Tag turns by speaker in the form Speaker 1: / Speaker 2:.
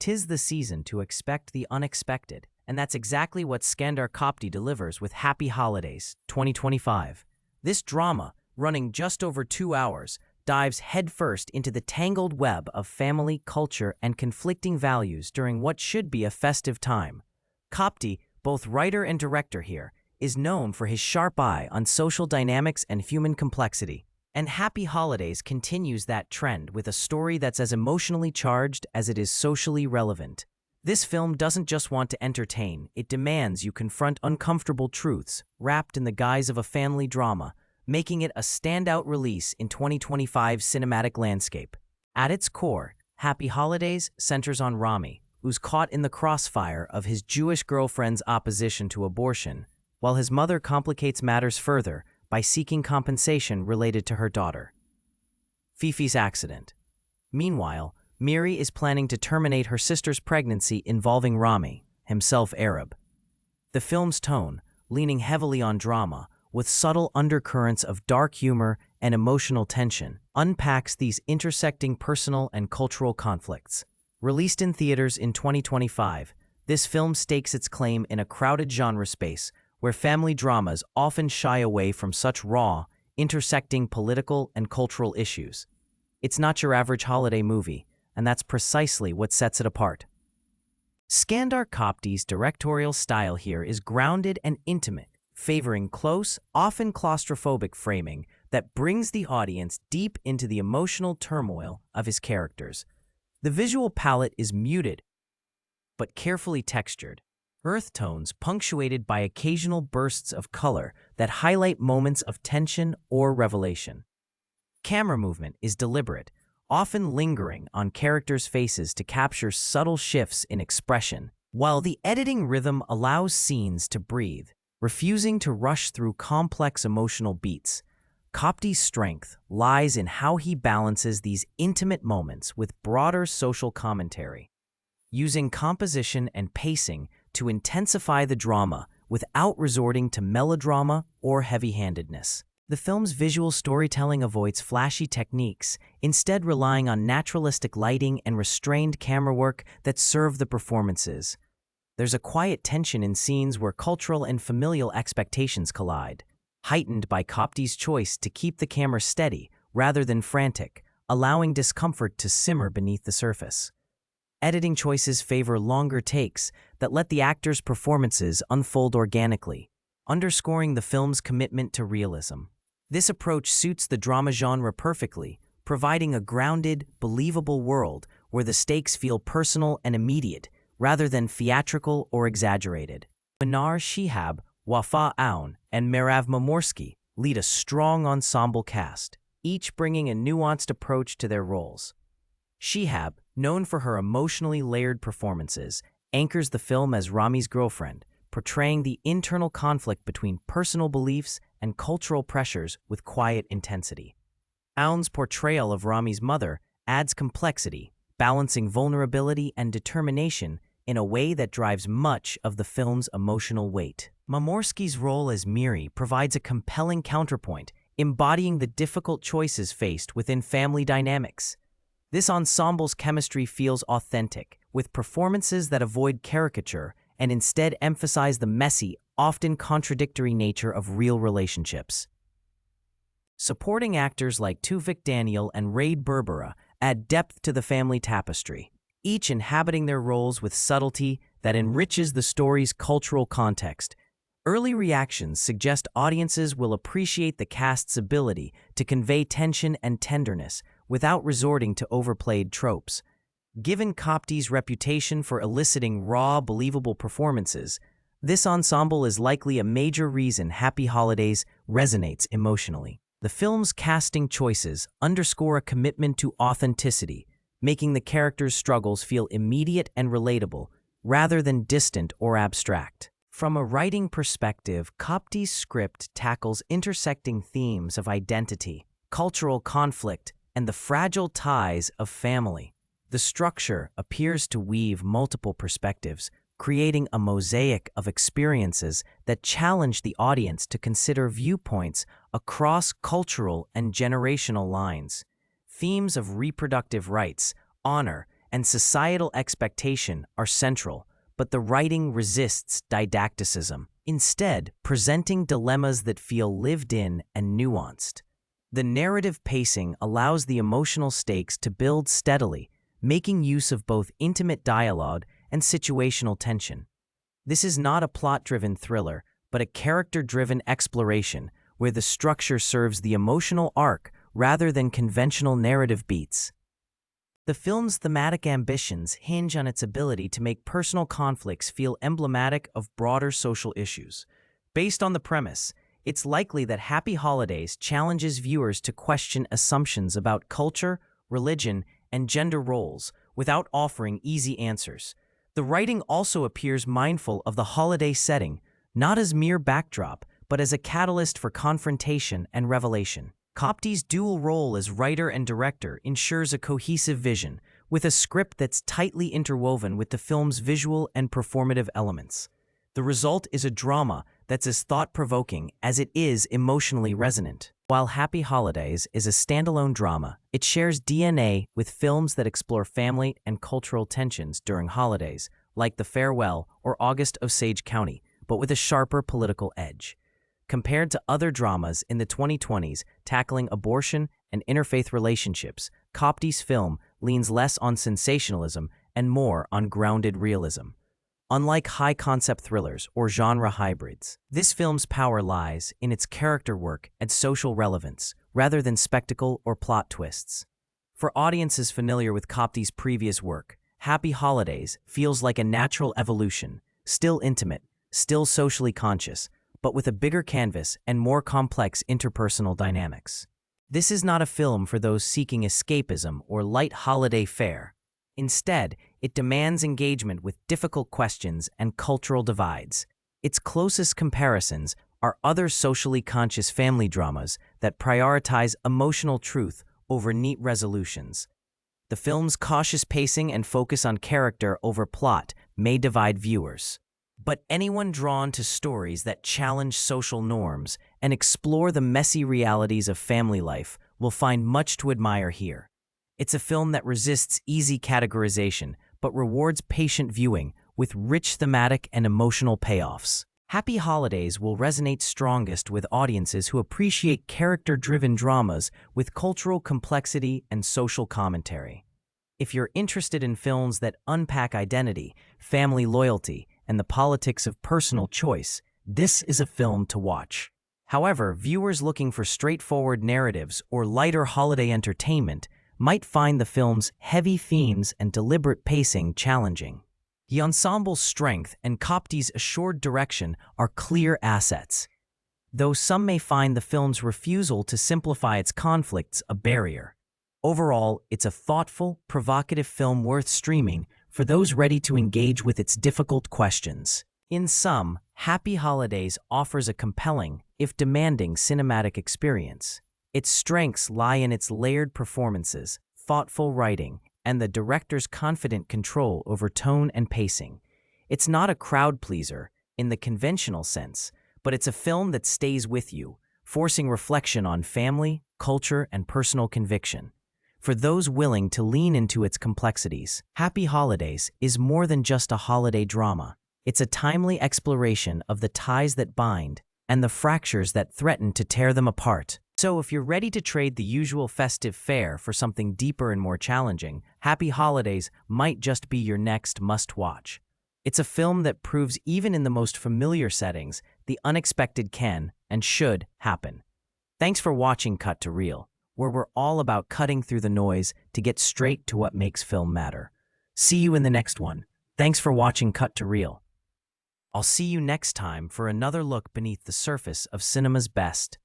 Speaker 1: 'Tis the season to expect the unexpected, and that's exactly what Skandar Kopti delivers with Happy Holidays 2025. This drama, running just over 2 hours, dives headfirst into the tangled web of family, culture, and conflicting values during what should be a festive time. Kopti, both writer and director here, is known for his sharp eye on social dynamics and human complexity. And Happy Holidays continues that trend with a story that's as emotionally charged as it is socially relevant. This film doesn't just want to entertain, it demands you confront uncomfortable truths wrapped in the guise of a family drama, making it a standout release in 2025's cinematic landscape. At its core, Happy Holidays centers on Rami, who's caught in the crossfire of his Jewish girlfriend's opposition to abortion, while his mother complicates matters further by seeking compensation related to her daughter. Fifi's accident. Meanwhile, Miri is planning to terminate her sister's pregnancy involving Rami, himself Arab. The film's tone, leaning heavily on drama, with subtle undercurrents of dark humor and emotional tension, unpacks these intersecting personal and cultural conflicts. Released in theaters in 2025, this film stakes its claim in a crowded genre space where family dramas often shy away from such raw, intersecting political and cultural issues. It's not your average holiday movie, and that's precisely what sets it apart. Skandar Kopti's directorial style here is grounded and intimate, favoring close, often claustrophobic framing that brings the audience deep into the emotional turmoil of his characters. The visual palette is muted, but carefully textured. Earth tones punctuated by occasional bursts of color that highlight moments of tension or revelation. Camera movement is deliberate, often lingering on characters' faces to capture subtle shifts in expression, while the editing rhythm allows scenes to breathe, refusing to rush through complex emotional beats. Kopti's strength lies in how he balances these intimate moments with broader social commentary, using composition and pacing to intensify the drama without resorting to melodrama or heavy-handedness. The film's visual storytelling avoids flashy techniques, instead relying on naturalistic lighting and restrained camera work that serve the performances. There's a quiet tension in scenes where cultural and familial expectations collide, heightened by Kopti's choice to keep the camera steady rather than frantic, allowing discomfort to simmer beneath the surface. Editing choices favor longer takes that let the actors' performances unfold organically, underscoring the film's commitment to realism. This approach suits the drama genre perfectly, providing a grounded, believable world where the stakes feel personal and immediate, rather than theatrical or exaggerated. Manar Shihab, Wafa Aoun, and Merav Mamorsky lead a strong ensemble cast, each bringing a nuanced approach to their roles. Shihab, known for her emotionally layered performances, anchors the film as Rami's girlfriend, portraying the internal conflict between personal beliefs and cultural pressures with quiet intensity. Aoun's portrayal of Rami's mother adds complexity, balancing vulnerability and determination in a way that drives much of the film's emotional weight. Mamorsky's role as Miri provides a compelling counterpoint, embodying the difficult choices faced within family dynamics. This ensemble's chemistry feels authentic, with performances that avoid caricature and instead emphasize the messy, often contradictory nature of real relationships. Supporting actors like Tuvik Daniel and Raid Berbera add depth to the family tapestry, each inhabiting their roles with subtlety that enriches the story's cultural context. Early reactions suggest audiences will appreciate the cast's ability to convey tension and tenderness without resorting to overplayed tropes. Given Kopti's reputation for eliciting raw, believable performances, this ensemble is likely a major reason Happy Holidays resonates emotionally. The film's casting choices underscore a commitment to authenticity, making the characters' struggles feel immediate and relatable, rather than distant or abstract. From a writing perspective, Kopti's script tackles intersecting themes of identity, cultural conflict, and the fragile ties of family. The structure appears to weave multiple perspectives, creating a mosaic of experiences that challenge the audience to consider viewpoints across cultural and generational lines. Themes of reproductive rights, honor, and societal expectation are central, but the writing resists didacticism, instead presenting dilemmas that feel lived in and nuanced. The narrative pacing allows the emotional stakes to build steadily, making use of both intimate dialogue and situational tension. This is not a plot-driven thriller, but a character-driven exploration where the structure serves the emotional arc rather than conventional narrative beats. The film's thematic ambitions hinge on its ability to make personal conflicts feel emblematic of broader social issues. Based on the premise, it's likely that Happy Holidays challenges viewers to question assumptions about culture, religion, and gender roles without offering easy answers. The writing also appears mindful of the holiday setting, not as mere backdrop, but as a catalyst for confrontation and revelation. Comedies' dual role as writer and director ensures a cohesive vision, with a script that's tightly interwoven with the film's visual and performative elements. The result is a drama that's as thought-provoking as it is emotionally resonant. While Happy Holidays is a standalone drama, it shares DNA with films that explore family and cultural tensions during holidays, like The Farewell or August Osage County, but with a sharper political edge. Compared to other dramas in the 2020s tackling abortion and interfaith relationships, Comedies' film leans less on sensationalism and more on grounded realism. Unlike high-concept thrillers or genre hybrids, this film's power lies in its character work and social relevance, rather than spectacle or plot twists. For audiences familiar with Comedies' previous work, Happy Holidays feels like a natural evolution, still intimate, still socially conscious, but with a bigger canvas and more complex interpersonal dynamics. This is not a film for those seeking escapism or light holiday fare. Instead, it demands engagement with difficult questions and cultural divides. Its closest comparisons are other socially conscious family dramas that prioritize emotional truth over neat resolutions. The film's cautious pacing and focus on character over plot may divide viewers. But anyone drawn to stories that challenge social norms and explore the messy realities of family life will find much to admire here. It's a film that resists easy categorization, but rewards patient viewing with rich thematic and emotional payoffs. Happy Holidays will resonate strongest with audiences who appreciate character-driven dramas with cultural complexity and social commentary. If you're interested in films that unpack identity, family loyalty, and the politics of personal choice, this is a film to watch. However, viewers looking for straightforward narratives or lighter holiday entertainment might find the film's heavy themes and deliberate pacing challenging. The ensemble's strength and Comedies' assured direction are clear assets, though some may find the film's refusal to simplify its conflicts a barrier. Overall, it's a thoughtful, provocative film worth streaming for those ready to engage with its difficult questions. In sum, Happy Holidays offers a compelling, if demanding, cinematic experience. Its strengths lie in its layered performances, thoughtful writing, and the director's confident control over tone and pacing. It's not a crowd pleaser in the conventional sense, but it's a film that stays with you, forcing reflection on family, culture, and personal conviction. For those willing to lean into its complexities, Happy Holidays is more than just a holiday drama. It's a timely exploration of the ties that bind and the fractures that threaten to tear them apart. So if you're ready to trade the usual festive fare for something deeper and more challenging, Happy Holidays might just be your next must-watch. It's a film that proves even in the most familiar settings, the unexpected can and should happen. Thanks for watching Cut to Reel, where we're all about cutting through the noise to get straight to what makes film matter. See you in the next one. Thanks for watching Cut to Reel. I'll see you next time for another look beneath the surface of cinema's best.